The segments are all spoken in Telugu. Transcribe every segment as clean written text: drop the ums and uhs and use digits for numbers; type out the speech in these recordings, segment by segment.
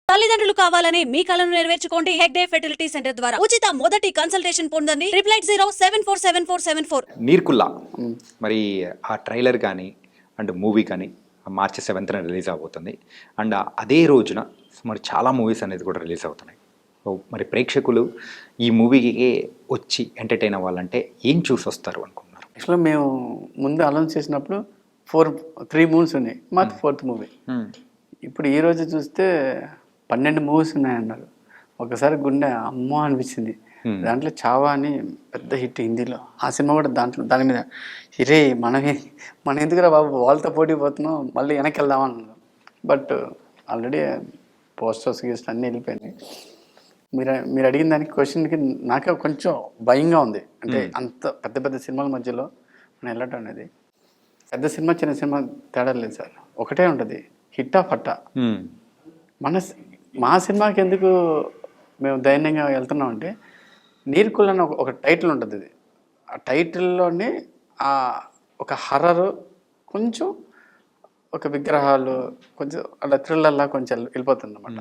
తల్లిదండ్రులు కావాలని మీ కలను నెరవేర్చుకోండి. హెగ్డే ఫెర్టిలిటీ సెంటర్ ద్వారా ఉచిత మొదటి కన్సల్టేషన్ పొందండి. 8807447474. నీర్కుల్లా మరి ఆ ట్రైలర్ కానీ అండ్ మూవీ కానీ మార్చి 7th రిలీజ్ అవబోతుంది. అండ్ అదే రోజున మరి చాలా మూవీస్ అనేది కూడా రిలీజ్ అవుతున్నాయి. సో మరి ప్రేక్షకులు ఈ మూవీకి వచ్చి ఎంటర్టైన్ అవ్వాలంటే ఏం చూసి వస్తారు అనుకుంటున్నారు? యాక్చువల్గా మేము ముందు అనౌన్స్ చేసినప్పుడు 3 మూవీస్ ఉన్నాయి, మాది 4th మూవీ. ఇప్పుడు ఈరోజు చూస్తే 12 మూవీస్ ఉన్నాయన్నారు. ఒకసారి గుండె అమ్మో అనిపించింది. దాంట్లో చావా అని పెద్ద హిట్ హిందీలో, ఆ సినిమా కూడా దాని మీద ఇరే మన ఎందుకురా బాబు వాళ్ళతో పోటీ పోతున్నాం, మళ్ళీ వెనక్కి వెళ్దామన్నారు. బట్ ఆల్రెడీ పోస్టర్స్ గీస్ట్ అన్నీ వెళ్ళిపోయినాయి. మీరు అడిగిన దానికి క్వశ్చన్కి నాకే కొంచెం భయంగా ఉంది. అంటే అంత పెద్ద పెద్ద సినిమాల మధ్యలో మనం వెళ్ళటం అనేది, పెద్ద సినిమా చిన్న సినిమా తేడా లేదు సార్, ఒకటే ఉంటుంది, హిట్టా ఫట్టా. మా సినిమాకి ఎందుకు మేము ధైర్యంగా వెళ్తున్నాం అంటే, నీర్కుల్ అని ఒక టైటిల్ ఉంటుంది. అది ఆ టైటిల్లోని ఒక హర్రరు, కొంచెం ఒక విగ్రహాలు, కొంచెం అలా థ్రిల్లర్లా కొంచెం వెళ్ళిపోతుంది అన్నమాట.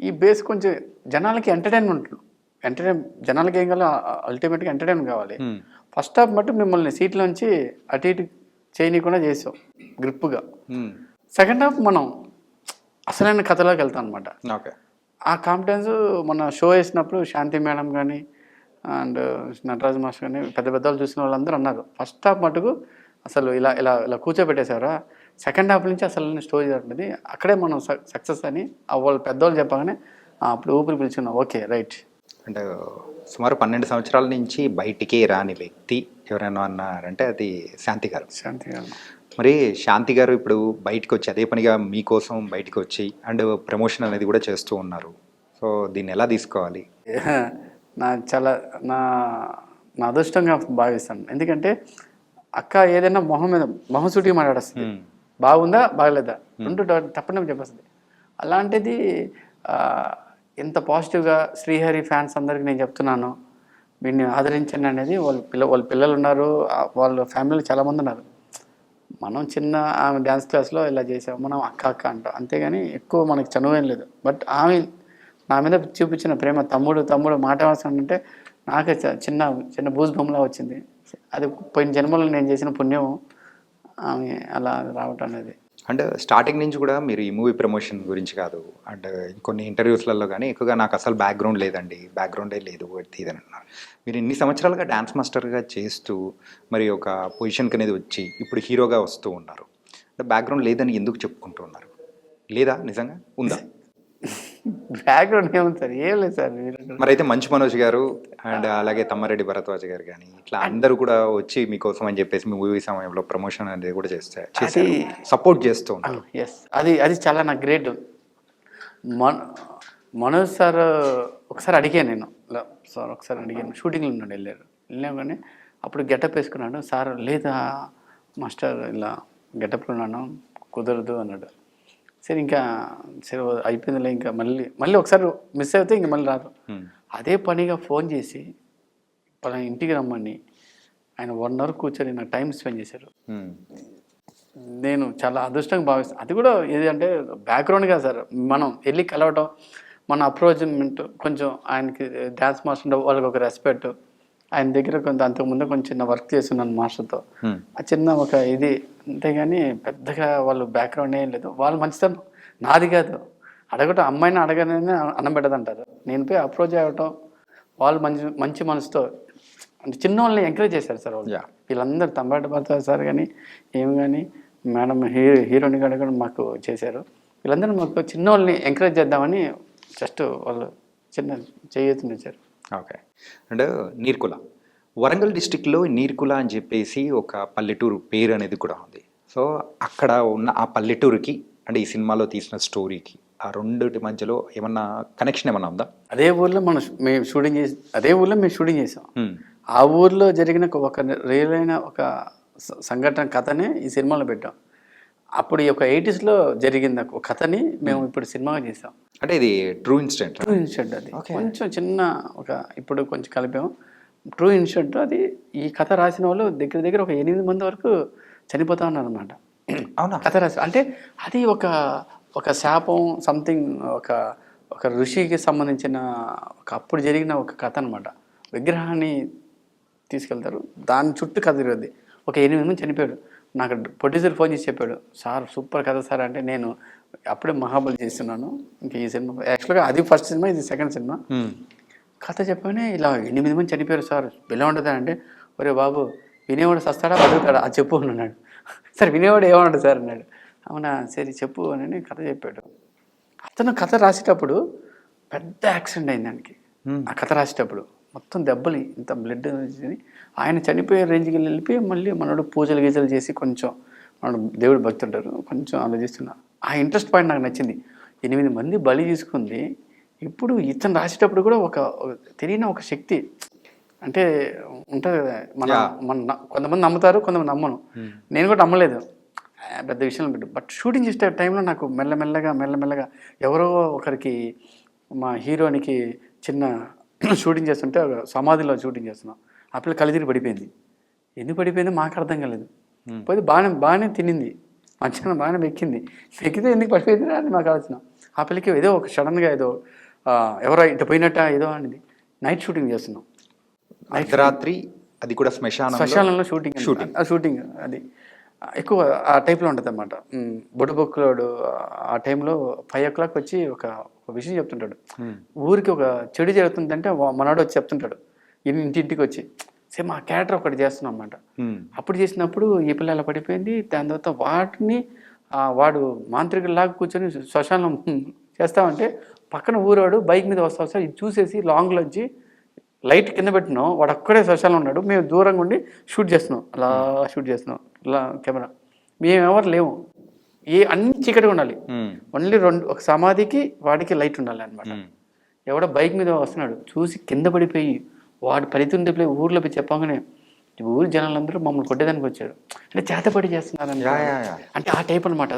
ఈ బేస్ కొంచెం జనాలకి ఎంటర్టైన్మెంట్, జనాలకి ఏం కావాలో అల్టిమేట్గా ఎంటర్టైన్మెంట్ కావాలి. ఫస్ట్ హాఫ్ మటు మిమ్మల్ని సీట్లోంచి అటు ఇటు చేయనీయకుండా చేసాం గ్రిప్గా. సెకండ్ హాఫ్ మనం అసలైన కథలోకి వెళ్తాం అనమాట. ఆ కాన్ఫిడెన్స్ మన షో వేసినప్పుడు శాంతి మేడం కానీ అండ్ నటరాజ్ మాస్టర్ కానీ పెద్ద పెద్దలు చూసిన వాళ్ళందరూ అన్నారు, ఫస్ట్ హాఫ్ మటుకు అసలు ఇలా ఇలా ఇలా కూర్చోబెట్టేశారా, సెకండ్ హాఫ్ నుంచి అసలు స్టోరీ ఉంటుంది, అక్కడే మనం సక్సెస్ అని వాళ్ళు పెద్దవాళ్ళు చెప్పగానే అప్పుడు ఊపిరి పిలుచుకున్నాం, ఓకే రైట్. అంటే సుమారు 12 సంవత్సరాల నుంచి బయటికే రాని వ్యక్తి ఎవరైనా అన్నారంటే అది శాంతి గారు. మరి శాంతి గారు ఇప్పుడు బయటకు వచ్చి అదే పనిగా మీకోసం బయటకు వచ్చి అండ్ ప్రమోషన్ అనేది కూడా చేస్తూ ఉన్నారు. సో దీన్ని ఎలా తీసుకోవాలి? నా అదృష్టంగా భావిస్తాను. ఎందుకంటే అక్క ఏదైనా మొహం సూటిగా మాట్లాడేస్తుంది, బాగుందా బాగలేదా రెండు తప్పని చెప్పేస్తుంది. అలాంటిది ఎంత పాజిటివ్గా శ్రీహరి ఫ్యాన్స్ అందరికీ నేను చెప్తున్నాను, వీడిని ఆదరించండి అనేది. వాళ్ళ పిల్లలు ఉన్నారు, వాళ్ళ ఫ్యామిలీలో చాలామంది ఉన్నారు. మనం చిన్న ఆమె డ్యాన్స్ క్లాస్లో ఇలా చేసాము, మనం అక్క అక్క అంటాం, అంతేగాని ఎక్కువ మనకి చనువేం లేదు. బట్ ఆమె నా మీద చూపించిన ప్రేమ, తమ్ముడు మాట అవసరం అంటే నాకే చిన్న బూజ్ బొమ్మలా వచ్చింది. అది పోయిన జన్మలో నేను చేసిన పుణ్యం ఆమె అలా రావటం అనేది. అండ్ స్టార్టింగ్ నుంచి కూడా మీరు ఈ మూవీ ప్రమోషన్ గురించి కాదు, అండ్ కొన్ని ఇంటర్వ్యూస్లలో కానీ ఎక్కువగా నాకు అసలు బ్యాక్గ్రౌండే లేదు ఇదని అన్నారు. మీరు ఇన్ని సంవత్సరాలుగా డ్యాన్స్ మాస్టర్గా చేస్తూ మరి ఒక పొజిషన్కి అనేది వచ్చి ఇప్పుడు హీరోగా వస్తూ ఉన్నారు. అంటే బ్యాక్గ్రౌండ్ లేదని ఎందుకు చెప్పుకుంటూ ఉన్నారు? లేదా నిజంగా ఉందా? బ్యాక్గ్రౌండ్ ఏముంది సార్, ఏం లేదు సార్. మరి అయితే మంచు మనోజ్ గారు అండ్ అలాగే తమ్మారెడ్డి భరద్వాజ్ గారు కానీ ఇట్లా అందరూ కూడా వచ్చి మీకోసం అని చెప్పేసి మీ మూవీ సమయంలో ప్రమోషన్ అనేది కూడా చేసి సపోర్ట్ చేస్తూ ఉన్నారు. ఎస్, అది చాలా నాకు గ్రేట్. మనోజ్ సార్ ఒకసారి అడిగాను నేను, షూటింగ్లో ఉన్నాడు, వెళ్ళాం కానీ అప్పుడు గెటప్ వేసుకున్నాడు. సార్ లేదా మాస్టర్ ఇలా గెటప్లో ఉన్నాను, కుదరదు అన్నాడు. సరే అయిపోయిందిలే, ఇంకా మళ్ళీ ఒకసారి మిస్ అయితే ఇంక మళ్ళీ రాదు. అదే పనిగా ఫోన్ చేసి పలానా ఇంటికి రమ్మని ఆయన 1 hour కూర్చొని నాకు టైం స్పెండ్ చేశారు. నేను చాలా అదృష్టంగా భావిస్తాను. అది కూడా ఏదంటే బ్యాక్గ్రౌండ్గా సార్, మనం వెళ్ళి కలవటం, మన అప్రోచ్మెంట్, కొంచెం ఆయనకి డ్యాన్స్ మాస్టర్ వాళ్ళకి ఒక రెస్పెక్ట్, ఆయన దగ్గర అంతకుముందు కొంచెం చిన్న వర్క్ చేస్తున్నాను మాస్టర్తో, ఆ చిన్న ఒక ఇది, అంతేగాని పెద్దగా వాళ్ళు బ్యాక్గ్రౌండ్ ఏం లేదు. వాళ్ళు మంచితనం నాది కాదు, అడగటం అమ్మాయిని అడగనే అన్నం పెట్టదంటారు. నేను పోయి అప్రోచ్ అవ్వటం, వాళ్ళు మంచి మనసుతో అంటే చిన్న వాళ్ళని ఎంకరేజ్ చేశారు సార్ వాళ్ళు. వీళ్ళందరూ తమ్మారెడ్డి భరద్వాజ్ సార్ కానీ ఏమి కానీ మేడం హీరోని కూడా మాకు చేశారు. వీళ్ళందరూ మాకు చిన్న వాళ్ళని ఎంకరేజ్ చేద్దామని జస్ట్ వాళ్ళు చిన్న చేయూతనిచ్చారు. ఓకే. అండ్ నీర్కుల, వరంగల్ డిస్టిక్లో నీర్కుల అని చెప్పేసి ఒక పల్లెటూరు పేరు అనేది కూడా ఉంది. సో అక్కడ ఉన్న ఆ పల్లెటూరుకి అంటే ఈ సినిమాలో తీసిన స్టోరీకి ఆ రెండిటి మధ్యలో ఏమన్నా కనెక్షన్ ఏమన్నా ఉందా? అదే ఊర్లో మేము షూటింగ్ చేసాం. ఆ ఊర్లో జరిగిన ఒక రియల్ అయిన ఒక సంఘటన కథనే ఈ సినిమాలో పెట్టాం. అప్పుడు ఈ ఒక 80s జరిగిన ఒక కథని మేము ఇప్పుడు సినిమాగా చేసాం. అంటే ఇది ట్రూ ఇన్సిడెంట్ అది కొంచెం చిన్న ఒక ఇప్పుడు కొంచెం కలిపాము. ట్రూ ఇన్సిడెంట్ అది. ఈ కథ రాసిన వాళ్ళు దగ్గర ఒక 8 మంది వరకు చనిపోతా ఉన్నారు అనమాట. అవునా? కథ రాసి అంటే అది ఒక ఒక శాపం సంథింగ్ ఒక ఒక ఋషికి సంబంధించిన ఒక అప్పుడు జరిగిన ఒక కథ అనమాట. విగ్రహాన్ని తీసుకెళ్తారు, దాని చుట్టూ కథ తిరుగుద్ది. ఒక 8 మంది చనిపోయాడు. నాకు ప్రొడ్యూసర్ ఫోన్ చేసి చెప్పాడు, సార్ సూపర్ కథ సార్ అంటే, నేను అప్పుడే మహాబలి చేస్తున్నాను, ఇంకా ఈ సినిమా యాక్చువల్గా అది ఫస్ట్ సినిమా, ఇది సెకండ్ సినిమా. కథ చెప్పగానే ఇలా 8 మంది చనిపోయారు సార్, ఎలా ఉంటుంది అంటే, ఒరే బాబు వినేవాడు సస్తాడా బతుకుతాడా అది చెప్పు అన్నాడు. సార్ వినేవాడు ఏమన్నాడు సార్ అన్నాడు. అవునా సరే చెప్పు అని కథ చెప్పాడు. అతను కథ రాసేటప్పుడు పెద్ద యాక్సిడెంట్ అయింది దానికి. ఆ కథ రాసేటప్పుడు మొత్తం దెబ్బలు, ఇంత బ్లడ్ ఆయన చనిపోయే రేంజ్కి వెళ్ళిపోయి మళ్ళీ మనోడు పూజలు గీజలు చేసి కొంచెం మనోడు దేవుడు భక్తి ఉంటారు, కొంచెం ఆలోచిస్తున్నా. ఆ ఇంట్రెస్ట్ పాయింట్ నాకు నచ్చింది. 8 మంది బలి తీసుకుంది. ఇప్పుడు ఇతను రాసేటప్పుడు కూడా ఒక తెలియని ఒక శక్తి అంటే ఉంటుంది కదా. మన కొంతమంది నమ్ముతారు, కొంతమంది నమ్మను. నేను కూడా నమ్మలేదు పెద్ద విషయం పెట్టు. బట్ షూటింగ్ చేసే టైంలో నాకు మెల్లమెల్లగా ఎవరో ఒకరికి, మా హీరోనికి చిన్న షూటింగ్ చేస్తుంటే సమాధిలో షూటింగ్ చేస్తున్నాం, ఆ పిల్ల కలిదిరి పడిపోయింది. ఎందుకు పడిపోయిందో మాకు అర్థం కాలేదు. పోతే బాగానే తినింది, మధ్యాహ్నం బాగానే ఎక్కితే ఎందుకు పడిపోయింది అని మాకు ఆలోచన. ఆ పిల్లకి ఏదో ఒక సడన్గా ఏదో ఎవరో ఇటు పోయినట్ట ఏదో అనేది. నైట్ షూటింగ్ చేస్తున్నాం, అర్ధరాత్రి, అది కూడా శ్మశానంలో షూటింగ్ అది ఎక్కువ ఆ టైప్లో ఉంటుంది అన్నమాట. బొడుబొక్కులోడు ఆ టైంలో 5 o'clock వచ్చి ఒక విషయం చెప్తుంటాడు. ఊరికి ఒక చెడు జరుగుతుందంటే మనోడు వచ్చి చెప్తుంటాడు ఇంటింటికి వచ్చి. సేమ్ ఆ క్యారెక్టర్ ఒకటి చేస్తున్నాం అన్నమాట. అప్పుడు చేసినప్పుడు ఈ పిల్ల ఎలా పడిపోయింది. దాని తర్వాత వాటిని వాడు మాంత్రికులాగా కూర్చొని శ్మశానం చేస్తామంటే పక్కన ఊరాడు బైక్ మీద వస్తా ఇది చూసేసి లాంగ్లోంచి లైట్ కింద పెట్టినాం, వాడు అక్కడే శ్మశానం ఉన్నాడు. మేము దూరంగా ఉండి షూట్ చేస్తున్నాం, అలా షూట్ చేస్తున్నాం ఇలా కెమెరా. మేమెవరు లేవు, అన్ని చీకటిగా ఉండాలి. ఓన్లీ ఒక సమాధికి వాడికి లైట్ ఉండాలి అనమాట. ఎవడో బైక్ మీద వస్తున్నాడు చూసి కింద పడిపోయి వాడు పరితుండే ఊర్లో పోయి చెప్పగానే ఊరి జనాలందరూ మమ్మల్ని కొట్టేదానికి వచ్చారు. అంటే చేతపడి చేస్తున్నారు అంటే ఆ టైప్ అనమాట.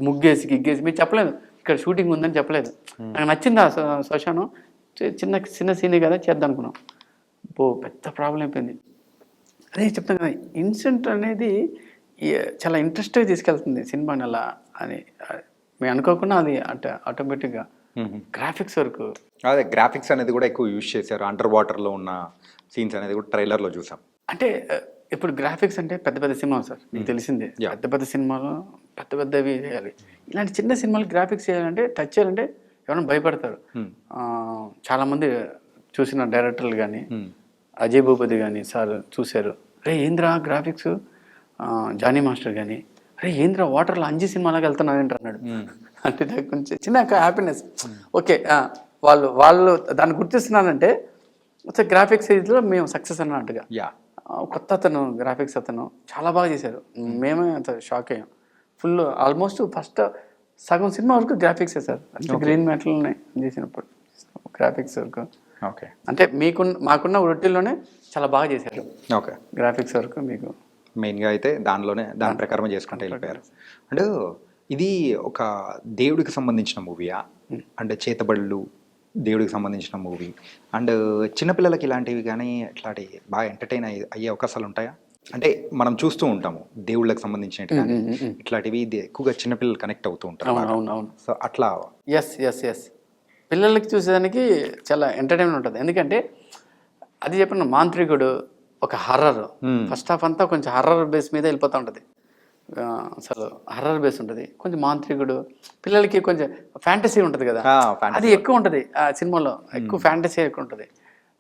ముగ్గేసి గిగ్గేసి మీరు చెప్పలేదు ఇక్కడ షూటింగ్ ఉందని చెప్పలేదు. నాకు నచ్చింది ఆ శ్మశానం. చిన్న సీనే కదా చేద్దాం అనుకున్నాం. పెద్ద ప్రాబ్లం అయిపోయింది. అదే చెప్తాను కదా, ఇన్సిడెంట్ అనేది చాలా ఇంట్రెస్ట్గా తీసుకెళ్తుంది సినిమాని అలా అని మేము అనుకోకుండా అది అంటే ఆటోమేటిక్గా గ్రాఫిక్స్ వరకు. అదే గ్రాఫిక్స్ అనేది కూడా ఎక్కువ యూజ్ చేశారు. అండర్ వాటర్లో ఉన్న సీన్స్ అనేది కూడా ట్రైలర్లో చూసాం. అంటే ఇప్పుడు గ్రాఫిక్స్ అంటే పెద్ద సినిమాలు సార్, మీకు తెలిసిందే. పెద్ద సినిమాలు పెద్దవి చేయాలి. ఇలాంటి చిన్న సినిమాలు గ్రాఫిక్స్ చేయాలంటే టచ్ చేయాలంటే ఎవరైనా భయపడతారు. చాలామంది చూసిన డైరెక్టర్లు కానీ అజయ్ భూపతి కానీ సార్ చూశారు, రే ఏంద్రా గ్రాఫిక్స్. జానీ మాస్టర్ కానీ అరే ఏంద్రా వాటర్లో 5 సినిమాలకు వెళ్తున్నావు ఏంటి అన్నాడు. అంటే నాకు కొంచెం చిన్న హ్యాపీనెస్. ఓకే వాళ్ళు దాన్ని గుర్తిస్తున్నానంటే గ్రాఫిక్స్ ఇదిలో మేము సక్సెస్ అన్నట్టుగా. కొత్త అతను గ్రాఫిక్స్ అతను చాలా బాగా చేశారు. మేమే అంత షాక్ అయ్యాం. ఫుల్ ఆల్మోస్ట్ ఫస్ట్ సగం సినిమా వరకు గ్రాఫిక్సే సార్. అంటే గ్రీన్ మెటల్నే చేసినప్పుడు గ్రాఫిక్స్ వరకు. ఓకే, అంటే మాకున్న వృత్తిలోనే చాలా బాగా చేశారు. ఓకే, గ్రాఫిక్స్ వరకు మీకు మెయిన్గా అయితే దాని ప్రకారం చేసుకుంటూ వెళ్ళిపోయారు. అండ్ ఇది ఒక దేవుడికి సంబంధించిన మూవీయా? అంటే చేతబడులు దేవుడికి సంబంధించిన మూవీ. అండ్ చిన్నపిల్లలకి ఇలాంటివి కానీ ఇట్లాంటివి బాగా ఎంటర్టైన్ అయ్యే అవకాశాలు ఉంటాయా? అంటే మనం చూస్తూ ఉంటాము దేవుళ్ళకి సంబంధించినట్టు కానీ ఇట్లాంటివి ఎక్కువగా చిన్నపిల్లలు కనెక్ట్ అవుతూ ఉంటారు. అవును. సో అట్లా ఎస్ పిల్లలకి చూసేదానికి చాలా ఎంటర్టైన్మెంట్ ఉంటుంది. ఎందుకంటే అది చెప్పిన మాంత్రికుడు ఒక హర్రర్. ఫస్ట్ హాఫ్ అంతా కొంచెం హర్రర్ బేస్ మీద వెళ్ళిపోతూ ఉంటుంది. అసలు హర్రర్ బేస్ ఉంటుంది. కొంచెం మాంత్రికుడు పిల్లలకి కొంచెం ఫ్యాంటసీ ఉంటుంది కదా, అది ఎక్కువ ఉంటుంది ఆ సినిమాలో. ఎక్కువ ఫ్యాంటసీ ఎక్కువ ఉంటుంది.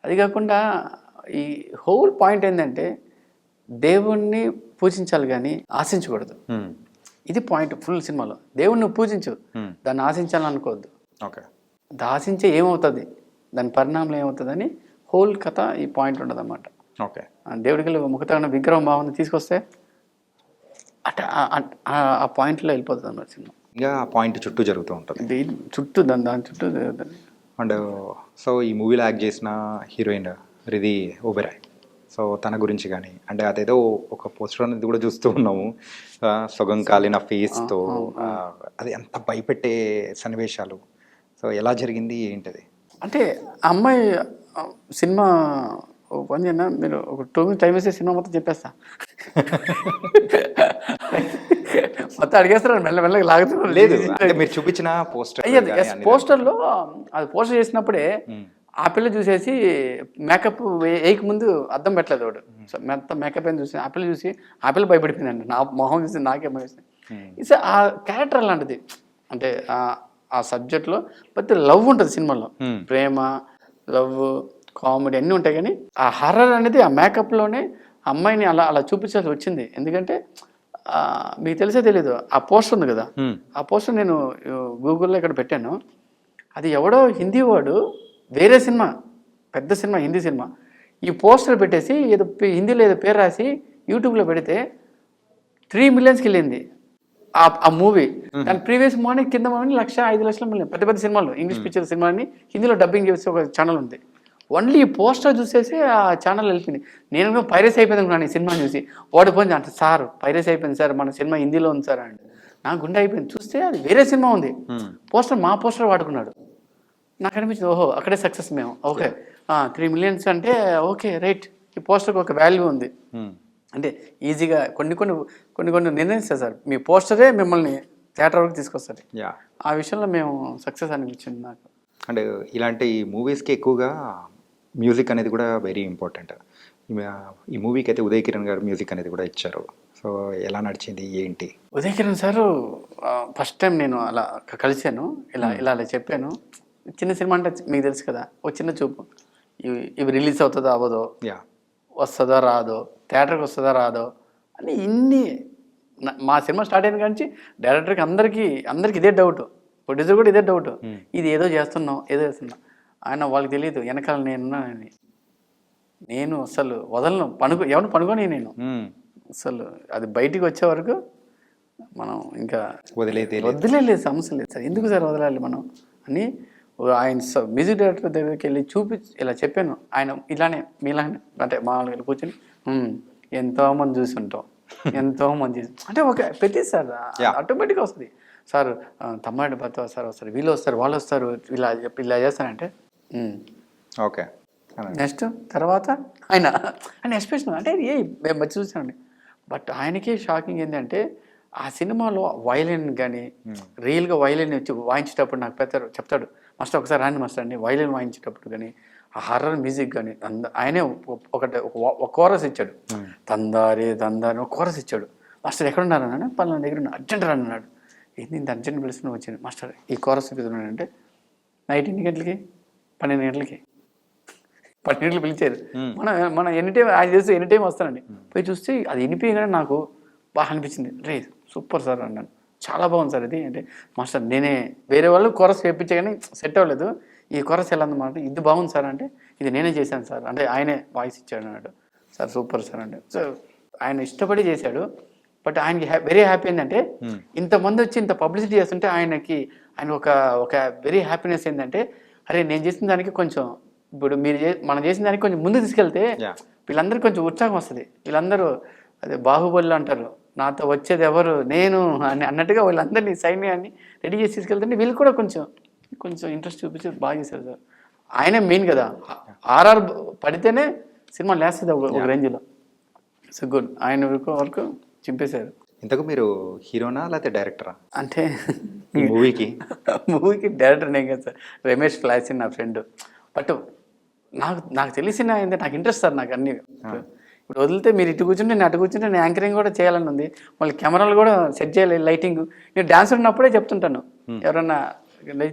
అది కాకుండా ఈ హోల్ పాయింట్ ఏంటంటే దేవుణ్ణి పూజించాలి కానీ ఆశించకూడదు. ఇది పాయింట్ ఫుల్ సినిమాలో. దేవుణ్ణి పూజించు, దాన్ని ఆశించాలని అనుకోవద్దు. ఓకే, ఆశించే ఏమవుతుంది, దాని పరిణామం ఏమవుతుందని హోల్ కథ ఈ పాయింట్ ఉండదు అన్నమాట. ఓకే, దేవుడికి ముఖతగిన విగ్రహం బాగుంది తీసుకొస్తే అట ఆ పాయింట్లో వెళ్ళిపోతుంది అన్నమాట సినిమా. ఇంకా ఆ పాయింట్ చుట్టూ జరుగుతూ ఉంటుంది, చుట్టూ దాని చుట్టూ జరుగుతుంది. అండ్ సో ఈ మూవీలో యాక్ట్ చేసిన హీరోయిన్ రిధి ఓబెరాయ్, సో తన గురించి కానీ అంటే అదేదో ఒక పోస్టర్ అనేది కూడా చూస్తూ ఉన్నాము, సగం కాలిన ఫేస్తో, అది ఎంత భయపెట్టే సన్నివేశాలు. సో ఎలా జరిగింది ఏంటది? అంటే ఆ అమ్మాయి సినిమా ఒక పని చేయనా, మీరు ఒక 2 minutes టైం వేస్తే సినిమా మొత్తం చెప్పేస్తా. మొత్తం అడిగేస్తారు, మెల్లగా లాగుతున్నారు. లేదు అంటే మీరు చూపించిన పోస్టర్ అయ్యేది పోస్టర్లో, అది పోస్టర్ చేసినప్పుడే ఆ పిల్ల చూసేసి మేకప్ వేయక ముందు అద్దం పెట్టలేదు వాడు. సో మొత్తం మేకప్ అని చూసి ఆ పిల్ల చూసి ఆ పిల్ల భయపడిపోయిందండి. నా మొహం చూసి నాకే భయం. ఇట్స్ ఆ క్యారెక్టర్ అలాంటిది. అంటే ఆ సబ్జెక్ట్లో ప్రతి లవ్ ఉంటుంది సినిమాలో, ప్రేమ, లవ్, కామెడీ అన్నీ ఉంటాయి. కానీ ఆ హర్రర్ అనేది ఆ మేకప్లోనే అమ్మాయిని అలా చూపించాల్సి వచ్చింది. ఎందుకంటే మీకు తెలిసే తెలీదు, ఆ పోస్టర్ ఉంది కదా, ఆ పోస్టర్ నేను గూగుల్లో ఇక్కడ పెట్టాను. అది ఎవడో హిందీ వాడు వేరే సినిమా, పెద్ద సినిమా, హిందీ సినిమా, ఈ పోస్టర్ పెట్టేసి ఏదో హిందీలో ఏదో పేరు రాసి యూట్యూబ్లో పెడితే 3 millionsకి వెళ్ళింది ఆ మూవీ. దాని ప్రీవియస్ మార్నింగ్ కింద మార్నింగ్ 1,00,000-5,00,000 మిలియన్. పెద్ద సినిమాలు, ఇంగ్లీష్ పిక్చర్ సినిమాని హిందీలో డబ్బింగ్ చేసి ఒక ఛానల్ ఉంది. ఓన్లీ ఈ పోస్టర్ చూసేసి ఆ ఛానల్ వెళ్ళిపోయింది. నేను పైరసీ అయిపోయింది అనుకున్నాను ఈ సినిమాని చూసి. వాడు పోయింది అంటే, సార్ పైరసీ అయిపోయింది సార్, మన సినిమా హిందీలో ఉంది సార్ అంటే. నాకు గుండె అయిపోయింది. చూస్తే అది వేరే సినిమా ఉంది, పోస్టర్ మా పోస్టర్ వాడుకున్నాడు. నాకు అనిపించింది, ఓహో అక్కడే సక్సెస్ మేము. ఓకే 3 millions అంటే ఓకే రైట్, ఈ పోస్టర్కి ఒక వాల్యూ ఉంది. అంటే ఈజీగా కొన్ని నిర్ణయిస్తారు సార్, మీ పోస్టరే మిమ్మల్ని థియేటర్ వరకు తీసుకొస్తుంది. ఆ విషయంలో మేము సక్సెస్ అనిపించింది నాకు. అంటే ఇలాంటి మూవీస్కి ఎక్కువగా మ్యూజిక్ అనేది కూడా వెరీ ఇంపార్టెంట్. ఈ మూవీకి అయితే ఉదయ్ కిరణ్ గారు మ్యూజిక్ అనేది కూడా ఇచ్చారు. సో ఎలా నడిచింది ఏంటి? Uday Kiran sir first time నేను అలా కలిశాను, ఇలా చెప్పాను. చిన్న సినిమా అంటే మీకు తెలుసు కదా, ఒక చిన్న చూపు, ఇవి రిలీజ్ అవుతుందో అవ్వదో, వస్తుందో రాదో, థియేటర్కి వస్తుందో రాదో అని ఇన్ని. మా సినిమా స్టార్ట్ అయిన కానీ డైరెక్టర్కి అందరికి ఇదే డౌట్, ప్రొడ్యూసర్ కూడా ఇదే డౌట్, ఇది ఏదో చేస్తున్నాం. ఆయన వాళ్ళకి తెలియదు వెనకాల నేనున్నానని. నేను అసలు వదలను, ఎవరిని పనుకొని నేను అసలు అది బయటికి వచ్చే వరకు మనం ఇంకా వదిలేదు, సమస్య లేదు సార్, ఎందుకు సార్ వదలాలి మనం అని. ఆయన మ్యూజిక్ డైరెక్టర్ దగ్గరికి వెళ్ళి ఇలా చెప్పాను. ఆయన ఇలానే మీలానే అంటే మామూలుగా కూర్చొని ఎంతోమంది చూసి ఉంటాం, ఎంతోమంది అంటే ఒక పెట్టి సార్ ఆటోమేటిక్గా వస్తుంది. సార్ తమ్మాడి భర్త సార్ వస్తారు, వీళ్ళు వస్తారు, వాళ్ళు వస్తారు, ఇలా చేస్తారంటే ఓకే. నెక్స్ట్ తర్వాత ఆయన ఎక్స్ప్రెషన్ అంటే మేము మంచి చూసామండి. బట్ ఆయనకి షాకింగ్ ఏంటంటే ఆ సినిమాలో వైలిన్ కానీ రియల్గా వైలిన్ వచ్చి వాయించేటప్పుడు నాకు చెప్తాడు, మాస్టర్ ఒకసారి రాండి మాస్టర్ అండి, వైలిన్ వాయించేటప్పుడు కానీ ఆ హర్రర్ మ్యూజిక్ కానీ ఆయనే ఒక కోరస్ ఇచ్చాడు, తందారి ఒక కోరస్ ఇచ్చాడు. మాస్టర్ ఎక్కడున్నారు అన్నాడు, పలానా దగ్గర అర్జెంట్ రాని అన్నాడు. ఏంది ఇంత అర్జెంట్ పిలుస్తున్నా వచ్చింది మాస్టర్, ఈ కోరస్ పిలుస్తున్నాడంటే నైట్ 8 గంటలకి 12 గంటలకి 12 గంటలు పిలిచారు. మన ఎనీ టైం ఆయన చేస్తే ఎనీ టైం వస్తానండి. పోయి చూస్తే అది వినిపించగానే నాకు బాగా అనిపించింది, రే సూపర్ సార్ అన్నాను, చాలా బాగుంది సార్ ఇది అంటే. మాస్టర్ నేనే వేరే వాళ్ళు కొరస్ చేయించే కానీ సెట్ అవ్వలేదు, ఈ కొరస్ ఎలా ఉందన్నమాట, ఇది బాగుంది సార్ అంటే, ఇది నేనే చేశాను సార్ అంటే, ఆయనే వాయిస్ ఇచ్చాడు అన్నాడు. సార్ సూపర్ సార్ అంటే. సో ఆయన ఇష్టపడి చేశాడు. బట్ ఆయనకి వెరీ హ్యాపీ ఏంటంటే ఇంతమంది వచ్చి ఇంత పబ్లిసిటీ చేస్తుంటే ఆయన ఒక వెరీ హ్యాపీనెస్ ఏంటంటే, అరే నేను చేసిన దానికి కొంచెం ఇప్పుడు మనం చేసిన దానికి కొంచెం ముందు తీసుకెళ్తే వీళ్ళందరికీ కొంచెం ఉత్సాహం వస్తుంది. వీళ్ళందరూ అదే బాహుబలి అంటారు, నాతో వచ్చేది ఎవరు నేను అన్నట్టుగా వీళ్ళందరినీ సైన్యాన్ని రెడీ చేసి తీసుకెళ్తుంటే వీళ్ళు కూడా కొంచెం ఇంట్రెస్ట్ చూపించి బాగా చేశారు సార్. ఆయనే మెయిన్ కదా, ఆర్ఆర్ పడితేనే సినిమా లేస్తుంది ఒక రేంజ్లో. సో గుడ్, ఆయన వరకు చింపేశారు. ఇంతకు మీరు హీరోనా లేకపోతే డైరెక్టరా? అంటే మూవీకి డైరెక్టర్ నేను కదా సార్, రమేష్ ఫ్లాష్ నా ఫ్రెండ్. బట్ నాకు తెలిసిన ఏంటంటే నాకు ఇంట్రెస్ట్ సార్, నాకు అన్ని ఇప్పుడు వదిలితే మీరు ఇటు కూర్చుంటే నేను అటు కూర్చుంటే నేను యాంకరింగ్ కూడా చేయాలని ఉంది, మళ్ళీ కెమెరాలు కూడా సెట్ చేయాలి, లైటింగ్. నేను డాన్స్ ఉన్నప్పుడే చెప్తుంటాను, ఎవరన్నా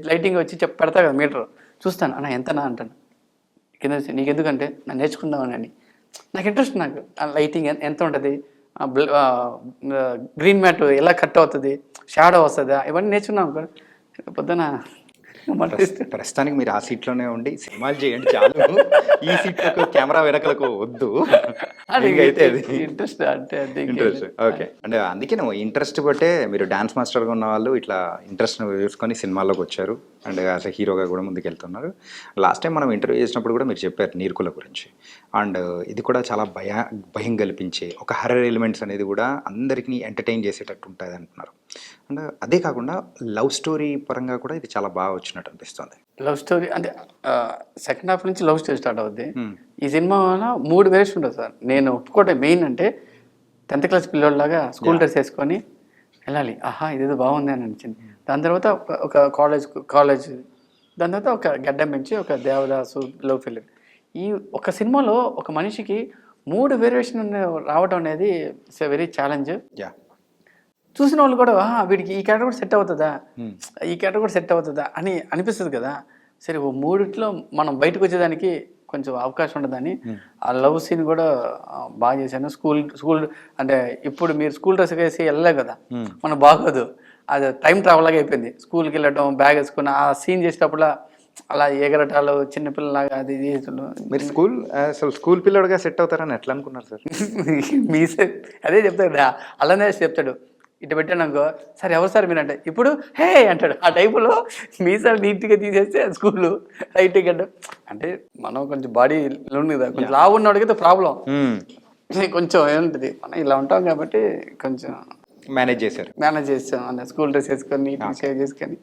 లైటింగ్ వచ్చి పెడతా కదా మీటర్, చూస్తాను అన్న ఎంతనా అంటాను, కింద నీకు ఎందుకంటే నేను నేర్చుకుందామని అని. నాకు ఇంట్రెస్ట్, నాకు లైటింగ్ ఎంత ఉంటుంది, గ్రీన్ మ్యాట్ ఎలా కట్ అవుతుంది, షాడో వస్తుందా, ఇవన్నీ నేర్చుకున్నాం. పొద్దున ప్రస్తుతానికి మీరు ఆ సీట్లోనే ఉండి సినిమాలు చేయండి చాలు, ఈ సీట్లకు కెమెరా వెనకలకు వద్దు. Interest okay. అంటే అందుకే ఇంట్రెస్ట్ బట్టే మీరు డాన్స్ మాస్టర్గా ఉన్న వాళ్ళు ఇట్లా ఇంట్రెస్ట్ చూసుకొని సినిమాల్లోకి వచ్చారు అండ్ యాజ్ అ హీరోగా కూడా ముందుకు వెళ్తున్నారు. లాస్ట్ టైం మనం ఇంటర్వ్యూ చేసినప్పుడు కూడా మీరు చెప్పారు నీర్కుల గురించి. అండ్ ఇది కూడా చాలా భయం కల్పించే ఒక హర్రర్ ఎలిమెంట్స్ అనేది కూడా అందరికీ ఎంటర్టైన్ చేసేటట్టు ఉంటుంది అంటున్నారు. అండ్ అదే కాకుండా లవ్ స్టోరీ పరంగా కూడా ఇది చాలా బాగా వచ్చినట్టు అనిపిస్తుంది. లవ్ స్టోరీ అంటే సెకండ్ హాఫ్ నుంచి లవ్ స్టోరీ స్టార్ట్ అవుద్ది. Hmm. ఈ సినిమాలో 3 వేరియేషన్ ఉంటుంది సార్. నేను ఒప్పుకోవటం మెయిన్ అంటే 10th క్లాస్ పిల్లోళ్ళలాగా స్కూల్ డ్రెస్ వేసుకొని వెళ్ళాలి. ఆహా ఇదేదో బాగుంది అని అనిపించింది. దాని తర్వాత ఒక కాలేజ్ దాని తర్వాత ఒక గడ్డం పెంచి ఒక దేవదాసు లవ్ ఫిలిం. ఈ ఒక సినిమాలో ఒక మనిషికి 3 వేరియేషన్ రావడం అనేది it's a very challenge. Yeah. చూసిన వాళ్ళు కూడా వీడికి ఈ క్యారెక్టర్ కూడా సెట్ అవుతుందా, ఈ క్యారెక్టర్ కూడా సెట్ అవుతుందా అని అనిపిస్తుంది కదా. సరే ఓ 3 మనం బయటకు వచ్చేదానికి కొంచెం అవకాశం ఉండదని ఆ లవ్ సీన్ కూడా బాగా చేశాను. స్కూల్ అంటే ఇప్పుడు మీరు స్కూల్ డ్రెస్ వేసి వెళ్ళలే కదా, మనకు బాగోదు. అది టైం ట్రావెల్ లాగా అయిపోయింది. స్కూల్కి వెళ్ళడం బ్యాగ్ వేసుకుని ఆ సీన్ చేసేటప్పుడు అలా ఎగరటాలు చిన్నపిల్లలాగా అది మీరు స్కూల్ పిల్లడుగా సెట్ అవుతారని ఎట్లా అనుకున్నారు సార్? మీ అదే చెప్తాడు, అలానే చెప్తాడు. ఇటు పెట్టాను అనుకో, సార్ ఎవరు సార్ మీరంటే ఇప్పుడు హే అంటాడు. ఆ టైపులో మీసాలు నీట్గా తీసేస్తే స్కూల్ రైట్ గడ్డ అంటే మనం కొంచెం బాడీ ఉంది కదా, కొంచెం లావు ఉన్నవాడికి ప్రాబ్లం. కొంచెం ఏముంటుంది, మనం ఇలా ఉంటాం కాబట్టి కొంచెం మేనేజ్ చేశాం అన్న స్కూల్ డ్రెస్ వేసుకొని నీట్గా సేవ్ చేసుకొని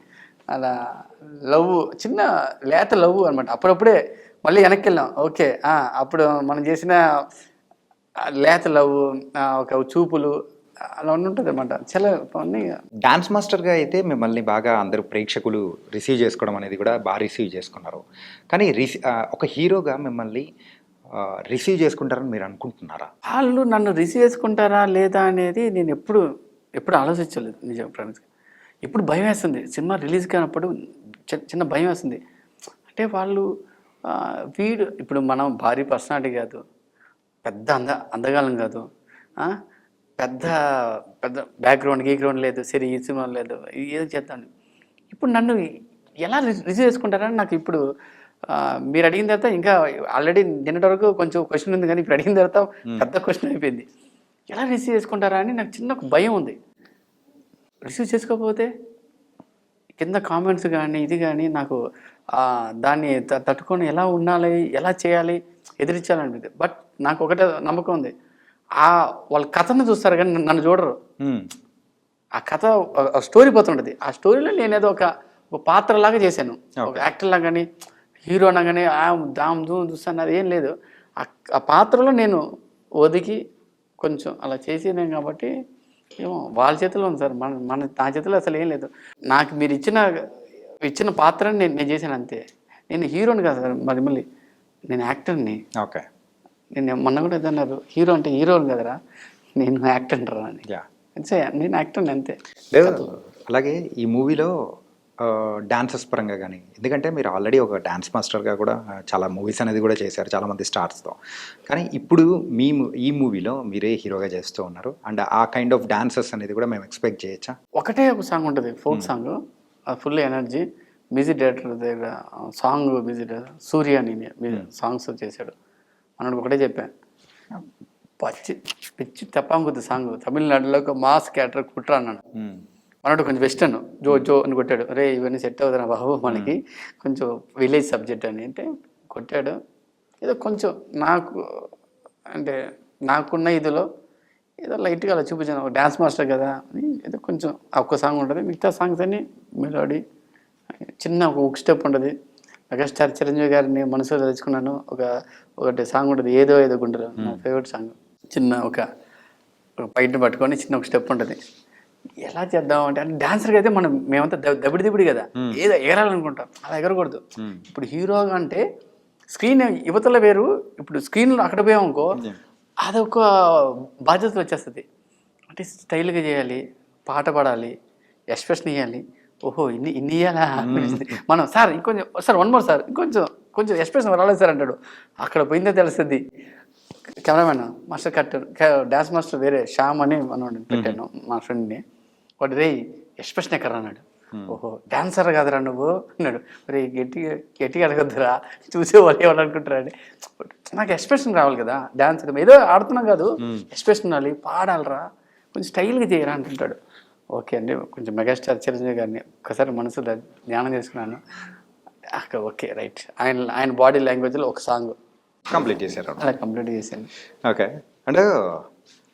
అలా లవ్ చిన్న లేత లవ్ అనమాట. అప్పుడప్పుడే మళ్ళీ వెనక్కి వెళ్ళాం. ఓకే అప్పుడు మనం చేసిన లేత లవ్ ఒక చూపులు అలా ఉంటుంది అనమాట. చాలా అన్నీ డాన్స్ మాస్టర్గా అయితే మిమ్మల్ని బాగా అందరూ ప్రేక్షకులు రిసీవ్ చేసుకోవడం అనేది కూడా బాగా రిసీవ్ చేసుకున్నారు. కానీ ఒక హీరోగా మిమ్మల్ని రిసీవ్ చేసుకుంటారని మీరు అనుకుంటున్నారా? వాళ్ళు నన్ను రిసీవ్ చేసుకుంటారా లేదా అనేది నేను ఎప్పుడు ఆలోచించలేదు నిజం ఫ్రెండ్స్. ఇప్పుడు భయం వేస్తుంది. సినిమా రిలీజ్ కానప్పుడు చిన్న భయం వేస్తుంది. అంటే వాళ్ళు వీడు ఇప్పుడు మనం భారీ పర్సనాలిటీ కాదు, పెద్ద అందగాలం కాదు, పెద్ద బ్యాక్గ్రౌండ్ లేదు, సరే ఈ సినిమా లేదు, ఏదో చేద్దాం. ఇప్పుడు నన్ను ఎలా రిసీవ్ చేసుకుంటారని నాకు ఇప్పుడు మీరు అడిగిన తర్వాత ఇంకా ఆల్రెడీ నిన్నటి వరకు కొంచెం క్వశ్చన్ ఉంది, కానీ ఇప్పుడు అడిగిన తర్వాత పెద్ద క్వశ్చన్ అయిపోయింది. ఎలా రిసీవ్ చేసుకుంటారా అని నాకు చిన్న భయం ఉంది. రిసీవ్ చేసుకోకపోతే కింద కామెంట్స్ కానీ ఇది కానీ నాకు దాన్ని తట్టుకొని ఎలా ఉండాలి, ఎలా చేయాలి, ఎదిరించాలనిపిస్తుంది. బట్ నాకు ఒకటే నమ్మకం ఉంది, వాళ్ళ కథను చూస్తారు కానీ నన్ను చూడరు. ఆ కథ స్టోరీ పోతుంటుంది. ఆ స్టోరీలో నేనేదో ఒక పాత్రలాగా చేశాను, ఒక యాక్టర్ లాగా కానీ హీరో అనగానే దామ్ దూమ్ చూస్తాను అది ఏం లేదు. ఆ పాత్రలో నేను ఒదిగి కొంచెం అలా చేసినాను కాబట్టి ఏమో వాళ్ళ చేతిలో ఉంది సార్. నా చేతిలో అసలు ఏం లేదు. నాకు మీరు ఇచ్చిన పాత్రని నేను చేశాను అంతే. నేను హీరోని కాదు సార్, మళ్ళీ నేను యాక్టర్ని. ఓకే. నేను మొన్న కూడా ఏదన్నారు, హీరో అంటే హీరోని కదరా, నేను యాక్టర్ అంటారా అని. నేను యాక్టర్ని అంతే. లేదు, అలాగే ఈ మూవీలో డాన్సెస్ పరంగా కానీ, ఎందుకంటే మీరు ఆల్రెడీ ఒక డాన్స్ మాస్టర్గా కూడా చాలా మూవీస్ అనేది కూడా చేశారు చాలామంది స్టార్స్తో. కానీ ఇప్పుడు ఈ మూవీలో మీరే హీరోగా చేస్తూ ఉన్నారు. అండ్ ఆ కైండ్ ఆఫ్ డాన్సెస్ అనేది కూడా మేము ఎక్స్పెక్ట్ చేయొచ్చా? ఒకటే ఒక సాంగ్ ఉంటుంది, folk song, full energy. Music director దగ్గర సాంగ్ మ్యూజిక్ సూర్య అని సాంగ్స్ చేశాడు. మనకు ఒకటే చెప్పాను, పిచ్చి తప్పంగుద్ది సాంగ్, తమిళనాడులో ఒక మాస్ క్యారెక్టర్ కుట్రా అన్నాడు. మనోడు కొంచెం వెస్టర్న్ జో అని కొట్టాడు. రే ఇవన్నీ సెట్ అవుతున్నా బాబు, మనకి కొంచెం విలేజ్ సబ్జెక్ట్ అని అంటే కొట్టాడు. ఏదో కొంచెం అంటే నాకున్న ఇదిలో ఏదో లైట్గా అలా చూపించాను, ఒక డ్యాన్స్ మాస్టర్ కదా అని. ఏదో కొంచెం ఒక్క సాంగ్ ఉంటుంది, మిగతా సాంగ్స్ అన్ని మెలోడీ, చిన్న ఒక స్టెప్ ఉంటుంది. మెగాస్టార్ చిరంజీవి గారిని మనసులో తెలుసుకున్నాను. ఒకటి సాంగ్ ఉంటుంది, ఏదో గుండెలో, నా ఫేవరెట్ సాంగ్. చిన్న ఒక పైట్ని పట్టుకొని చిన్న ఒక స్టెప్ ఉంటుంది. ఎలా చేద్దాం అంటే డాన్సర్గా అయితే మేమంతా దబిడి కదా, ఏదో ఎగరాలనుకుంటాం, అలా ఎగరకూడదు. ఇప్పుడు హీరోగా అంటే స్క్రీన్ యువతల వేరు, ఇప్పుడు స్క్రీన్లో అక్కడ పోయామనుకో అదొక బాధ్యత వచ్చేస్తుంది. అంటే స్టైల్గా చేయాలి, పాట పాడాలి, ఎక్స్ప్రెషన్ ఇవ్వాలి. ఓహో ఇన్ని ఇవ్వాలా మనం, సార్ ఇంకొంచెం సార్, 1 more సార్, కొంచెం ఎక్స్ప్రెషన్ రాలేదు సార్ అంటాడు. అక్కడ పోయిందే తెలుస్తుంది. కెమెరామెన్ మాస్టర్ డ్యాన్స్ మాస్టర్ వేరే శ్యామ్ అని మనం పెట్టాను మా ఫ్రెండ్ని. వాడు రే ఎక్స్ప్రెషన్ ఎక్కడ అన్నాడు. ఓహో డాన్సర్ కాదురా నువ్వు అన్నాడు. రే గట్టిగా అడగద్దురా, చూసేవాళ్ళు ఏమని అనుకుంటారా అని. నాకు ఎక్స్ప్రెషన్ రావాలి కదా, డాన్స్ ఏదో ఆడుతున్నాం కాదు, ఎక్స్ప్రెషన్ ఉండాలి, పాడాలరా, కొంచెం స్టైల్గా చేయరా అంటుంటాడు. ఓకే అండి, కొంచెం మెగాస్టార్ చిరంజీవి గారిని ఒక్కసారి మనసు ధ్యానం చేసుకున్నాను. ఓకే రైట్, ఆయన బాడీ లాంగ్వేజ్లో ఒక సాంగ్ కంప్లీట్ చేశారు. అలా కంప్లీట్ చేశాను. ఓకే. అంటే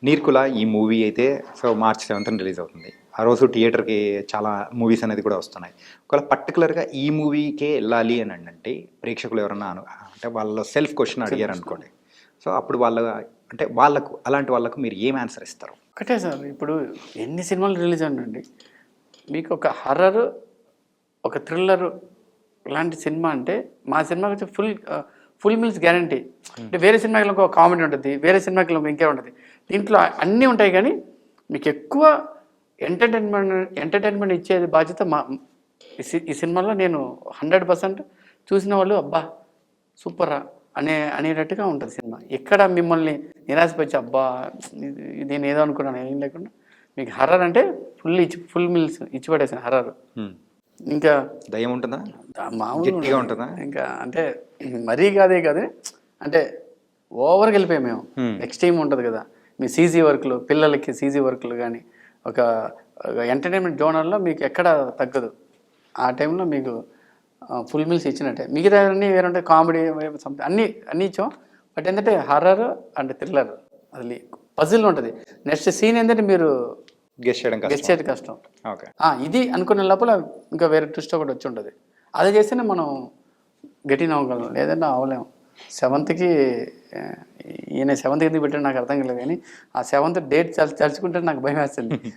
నీర్కుల ఈ మూవీ అయితే సో March 7th రిలీజ్ అవుతుంది. ఆ రోజు థియేటర్కి చాలా మూవీస్ అనేది కూడా వస్తున్నాయి. ఒకవేళ పర్టికులర్గా ఈ మూవీకే వెళ్ళాలి అని అంటే ప్రేక్షకులు ఎవరన్నా అంటే వాళ్ళ సెల్ఫ్ క్వశ్చన్ అడిగారు అనుకోండి, సో అప్పుడు అంటే వాళ్ళకు అలాంటి వాళ్ళకు మీరు ఏం ఆన్సర్ ఇస్తారు? ఒకటే సార్, ఇప్పుడు ఎన్ని సినిమాలు రిలీజ్ అయ్యండి, మీకు ఒక హర్రర్, ఒక థ్రిల్లర్ లాంటి సినిమా అంటే మా సినిమాకి వచ్చి ఫుల్ మీల్స్ గ్యారంటీ. అంటే వేరే సినిమాకి ఒక కామెడీ ఉంటుంది, వేరే సినిమాకి ఇంకే ఉంటుంది, దీంట్లో అన్నీ ఉంటాయి. కానీ మీకు ఎక్కువ ఎంటర్టైన్మెంట్ ఇచ్చేది బాధ్యత ఈ సినిమాలో నేను 100% చూసిన వాళ్ళు అబ్బా సూపరా అనేటట్టుగా ఉంటుంది సినిమా. ఎక్కడ మిమ్మల్ని నిరాశపరిచి అబ్బా నేను ఏదో అనుకున్నాను ఏం లేకుండా మీకు హర్రర్ అంటే ఫుల్ మీల్స్ ఇచ్చి పడేసాను హర్రర్. ఇంకా దయ్యం ఉంటుందా? మామూలుగా గట్టిగా ఉంటుందా? ఇంకా అంటే మరీ కాదే కాదు, అంటే ఓవర్కి వెళ్ళిపోయాం మేము. ఎక్స్ట్రీమ్ ఉంటుంది కదా మీ సీజీ వర్క్లు, పిల్లలకి సీజీ వర్క్లు కానీ ఒక ఎంటర్టైన్మెంట్ జోనర్లో మీకు ఎక్కడ తగ్గదు. ఆ టైంలో మీకు ఫుల్ మీల్స్ ఇచ్చినట్టే. మిగతా అన్నీ వేరే ఉంటాయి, కామెడీ సంథింగ్ అన్నీ ఇచ్చాం. బట్ ఏంటంటే హర్రర్ అండ్ థ్రిల్లర్ అది పజిల్ ఉంటుంది. నెక్స్ట్ సీన్ ఏంటంటే మీరు గెస్ చేయడం కష్టం. ఓకే, ఇది అనుకునే లోపల ఇంకా వేరే ట్విస్ట్ ఒకటి వచ్చి ఉంటుంది. అది చేస్తేనే మనం గట్టిన అవ్వగలం, లేదంటే అవ్వలేము. 7th ఈయన 7th ఎందుకు పెట్టాడు నాకు అర్థం కాలేదు. కానీ ఆ 7th డేట్ తలుచుకుంటే నాకు భయం వేస్తుంది.